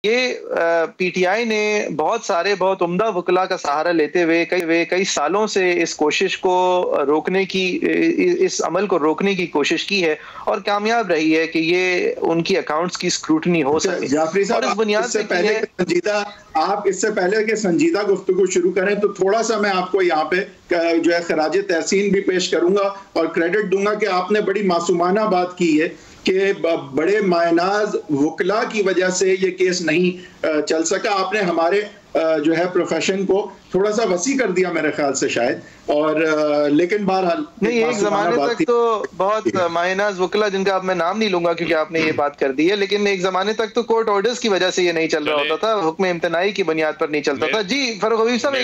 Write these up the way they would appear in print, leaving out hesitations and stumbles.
ये पीटीआई ने बहुत उम्दा वकला का सहारा लेते हुए कई सालों से इस कोशिश को रोकने की, इस अमल को रोकने की कोशिश की है और कामयाब रही है कि ये उनकी अकाउंट्स की स्क्रूटनी हो सके। जाफरी साहब, और इस बुनियाद से पहले आप इससे पहले कि संजीदा गुफ्तगू शुरू करें तो थोड़ा सा मैं आपको यहाँ पे जो है खराज तहसीन भी पेश करूंगा और क्रेडिट दूंगा कि आपने बड़ी मासूमाना बात की है कि बड़े मायनाज वकला की वजह से ये केस नहीं चल सका। आपने हमारे जो है प्रोफेशन को थोड़ा सा वसी कर दिया मेरे ख्याल से शायद, और लेकिन बहरहाल नहीं, एक जमाने तक तो बहुत मायनाज वकला, जिनका अब मैं नाम नहीं लूंगा क्योंकि आपने ये बात कर दी है, लेकिन एक जमाने तक तो कोर्ट ऑर्डर्स की वजह से ये नहीं चल रहा होता था, हुक्म इम्तनाई की बुनियाद पर नहीं चलता था। जी फरूख हबीब साहब,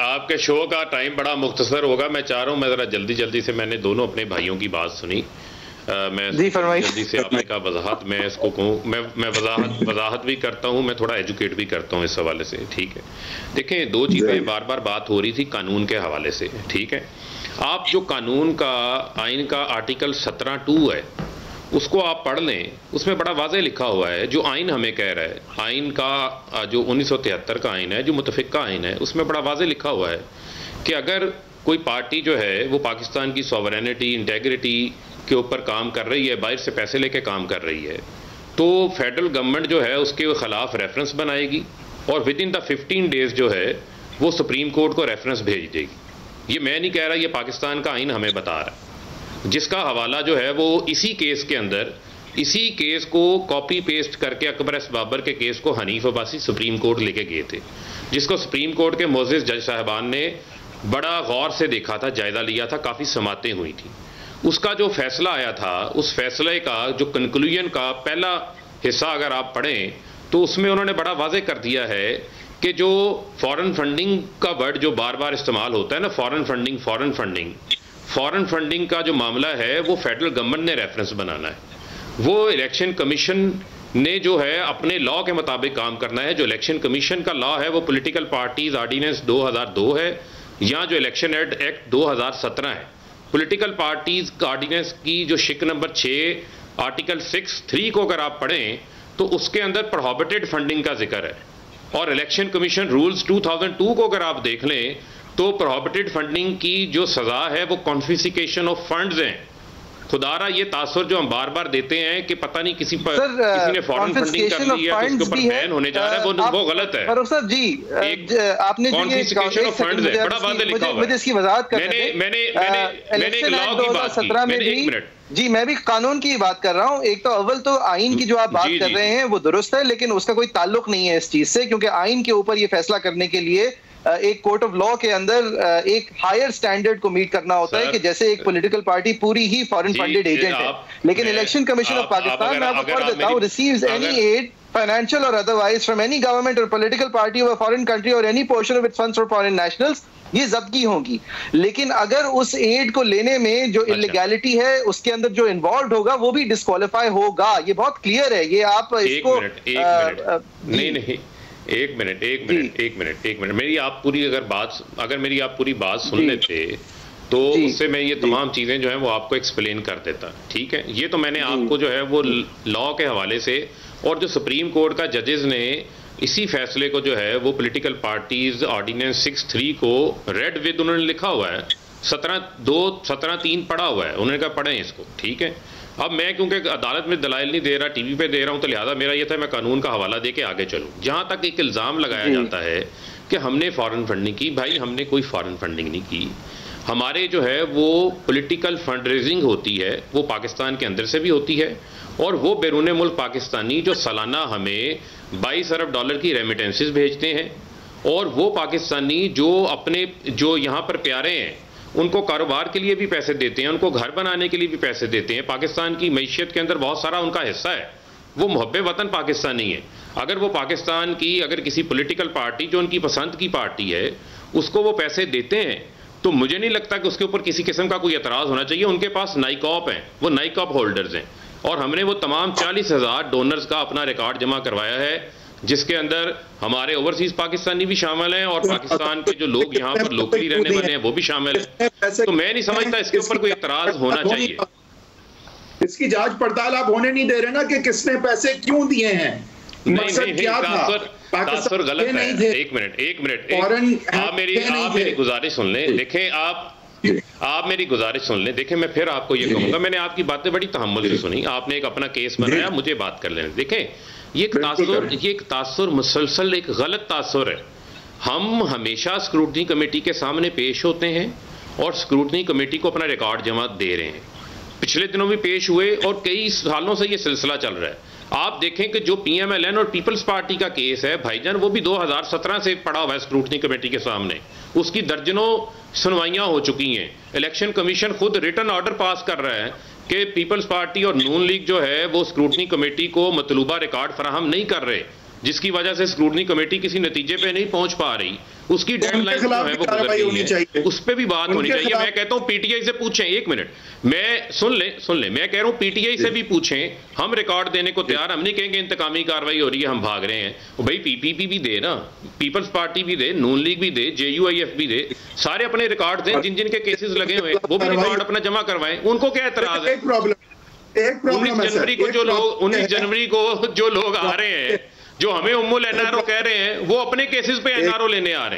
आपके शो का टाइम बड़ा मुख्तसर होगा। मैं चाह रहा हूँ, मैं जरा जल्दी से, मैंने दोनों अपने भाइयों की बात सुनी, मैं जल्दी से आपने कहा वजाहत, मैं इसको कहूँ, मैं वजाहत भी करता हूँ, मैं थोड़ा एजुकेट भी करता हूँ इस हवाले से। ठीक है, देखें, दो चीज़ें बार बात हो रही थी कानून के हवाले से। ठीक है, आप जो कानून का, आइन का आर्टिकल 17(2) है उसको आप पढ़ लें, उसमें बड़ा वाज़ेह लिखा हुआ है जो आइन हमें कह रहा है। आइन का जो 1973 का आइन है, जो मुतफ़िक़ा आइन है, उसमें बड़ा वाज़ेह लिखा हुआ है कि अगर कोई पार्टी जो है वो पाकिस्तान की सॉवरेनिटी, इंटेग्रिटी के ऊपर काम कर रही है, बाहर से पैसे लेके काम कर रही है, तो फेडरल गवर्नमेंट जो है उसके खिलाफ रेफरेंस बनाएगी और विद इन द 15 डेज जो है वो सुप्रीम कोर्ट को रेफरेंस भेज देगी। ये मैं नहीं कह रहा, ये पाकिस्तान का आइन हमें बता रहा है, जिसका हवाला जो है वो इसी केस के अंदर, इसी केस को कॉपी पेस्ट करके अकबर एस बाबर के केस को हनीफ अब्बासी सुप्रीम कोर्ट लेके गए थे, जिसको सुप्रीम कोर्ट के मोअज़्ज़िज़ जज साहबान ने बड़ा गौर से देखा था, जायजा लिया था, काफ़ी समातें हुई थी। उसका जो फैसला आया था, उस फैसले का जो कंक्लूजन का पहला हिस्सा अगर आप पढ़ें तो उसमें उन्होंने बड़ा वाज़ेह कर दिया है कि जो फॉरेन फंडिंग का वर्ड जो बार बार इस्तेमाल होता है ना, फॉरेन फंडिंग का जो मामला है वो फेडरल गवर्नमेंट ने रेफरेंस बनाना है। वो इलेक्शन कमीशन ने जो है अपने लॉ के मुताबिक काम करना है। जो इलेक्शन कमीशन का लॉ है वो पॉलिटिकल पार्टीज ऑर्डिनेंस 2002 है, या जो इलेक्शन एक्ट 2017 है। पॉलिटिकल पार्टीज ऑर्डिनेंस की जो शिक नंबर 6 आर्टिकल 6(3) को अगर आप पढ़ें तो उसके अंदर प्रोहिबिटेड फंडिंग का जिक्र है, और इलेक्शन कमीशन रूल्स 2002 को अगर आप देख लें तो प्रोहिबिटेड फंडिंग की जो सजा है वो कॉन्फिस्केशन ऑफ फंड्स हैं। खुदारा ये तासुर जो हम बार बार देते हैं कि पता नहीं किसी ने फॉरेन फंडिंग कर ली है तो उसके ऊपर बैन होने जा रहा है, वो गलत है। फरूख साहब जी, आपने कॉन्फिस्केशन ऑफ फंड्स है, बड़ा वाज़ेह लिखा हुआ है। मुझे इसकी वजाहत करने दें। मैंने एक लॉ की बात की, मैंने 1 मिनट जी, मैं भी कानून की बात कर रहा हूँ। एक तो अव्वल तो आइन की जो आप बात कर रहे हैं वो दुरुस्त है, लेकिन उसका कोई ताल्लुक नहीं है इस चीज से, क्योंकि आइन के ऊपर ये फैसला करने के लिए एक कोर्ट ऑफ लॉ के अंदर एक हायर स्टैंडर्ड को मीट करना होता है कि जैसे एक पॉलिटिकल पार्टी पूरी ही फॉरेन फंडेड एजेंट है, लेकिन इलेक्शन कमीशन ऑफ पाकिस्तान, मैं आपको पढ़ देता हूँ, receives any ad financial or otherwise from any government or political party of a foreign country or any portion of its funds for foreign nationals, ये जब्ती होंगी। लेकिन अगर उस एड को लेने में जो इलीगैलिटी है उसके अंदर जो इन्वॉल्व होगा वो भी डिस्क्वालीफाई होगा। ये बहुत क्लियर है, ये आप इसको एक मिनट मेरी आप पूरी बात सुन लेते तो उससे मैं ये तमाम चीज़ें जो हैं वो आपको एक्सप्लेन कर देता। ठीक है, ये तो मैंने आपको जो है वो लॉ के हवाले से, और जो सुप्रीम कोर्ट का जजेस ने इसी फैसले को जो है वो पॉलिटिकल पार्टीज ऑर्डिनेंस 6(3) को रेड विद उन्होंने लिखा हुआ है, 17(3) पढ़ा हुआ है, उन्होंने कहा पढ़ें इसको। ठीक है, अब मैं क्योंकि अदालत में दलाइल नहीं दे रहा, टीवी पे दे रहा हूँ, तो लिहाजा मेरा ये था मैं कानून का हवाला दे के आगे चलूँ। जहाँ तक एक इल्ज़ाम लगाया जाता है कि हमने फॉरेन फंडिंग की, भाई हमने कोई फॉरेन फंडिंग नहीं की। हमारे जो है वो पॉलिटिकल फंड रेजिंग होती है वो पाकिस्तान के अंदर से भी होती है, और वो बैरून मुल्क पाकिस्तानी जो सालाना हमें 22 अरब डॉलर की रेमिटेंसेस भेजते हैं, और वो पाकिस्तानी जो अपने जो यहाँ पर प्यारे हैं उनको कारोबार के लिए भी पैसे देते हैं, उनको घर बनाने के लिए भी पैसे देते हैं। पाकिस्तान की मईशत के अंदर बहुत सारा उनका हिस्सा है, वो मुहब्बे वतन पाकिस्तानी है। अगर वो पाकिस्तान की अगर किसी पॉलिटिकल पार्टी जो उनकी पसंद की पार्टी है उसको वो पैसे देते हैं तो मुझे नहीं लगता कि उसके ऊपर किसी किस्म का कोई एतराज़ होना चाहिए। उनके पास नाइकॉप हैं, वो नाइकॉप होल्डर्स हैं, और हमने वो तमाम 40,000 डोनर्स का अपना रिकॉर्ड जमा करवाया है, जिसके अंदर हमारे ओवरसीज पाकिस्तानी भी शामिल हैं और पाकिस्तान के जो लोग यहाँ पर लोकली रहने वाले हैं वो भी शामिल हैं। तो मैं नहीं समझता इसके ऊपर कोई एतराज़ होना चाहिए। इसकी जांच पड़ताल आप होने नहीं दे रहे ना कि किसने पैसे क्यों दिए हैं, मकसद क्या था। तासुर गलत है। एक मिनट आप मेरी गुजारिश सुन लें। देखें आप मेरी गुजारिश सुन लें। देखें मैं फिर आपको ये कहूंगा, मैंने आपकी बातें बड़ी तहम्मुल से सुनी, आपने एक अपना केस बनाया, मुझे बात कर लेने। देखें ये एक तासुर मुसलसल एक गलत तासुर है। हम हमेशा स्क्रूटनी कमेटी के सामने पेश होते हैं और स्क्रूटनी कमेटी को अपना रिकॉर्ड जमा दे रहे हैं। पिछले दिनों भी पेश हुए और कई सालों से ये सिलसिला चल रहा है। आप देखें कि जो PMLN और पीपल्स पार्टी का केस है भाईजान, वो भी 2017 से पड़ा हुआ है स्क्रूटनी कमेटी के सामने। उसकी दर्जनों सुनवाइयां हो चुकी हैं। इलेक्शन कमीशन खुद रिटर्न ऑर्डर पास कर रहा है कि पीपल्स पार्टी और नून लीग जो है वो स्क्रूटनी कमेटी को मतलूबा रिकॉर्ड फराहम नहीं कर रहे, जिसकी वजह से स्क्रूटनी कमेटी किसी नतीजे पे नहीं पहुंच पा रही। उसकी डेडलाइन जो है वो गुजर गई है, उस पर भी बात होनी चाहिए। मैं कहता हूं PTI से पूछें, एक मिनट मैं सुन ले, मैं कह रहा हूं PTI से भी पूछें, हम रिकॉर्ड देने को तैयार। हम नहीं कहेंगे इंतकामी कार्रवाई हो रही है हम भाग रहे हैं। भाई PPP भी दे ना, पीपल्स पार्टी भी दे, नून लीग भी दे, JUIF भी दे, सारे अपने रिकॉर्ड दें। जिन जिन के केसेस लगे हुए वो भी रिकॉर्ड अपना जमा करवाएं। उनको क्या एतराज है? 19 जनवरी को जो लोग 19 जनवरी को जो लोग आ रहे हैं, जो हमें उम्मुल NRO कह रहे हैं, वो अपने केसेस पे NRO लेने आ रहे हैं।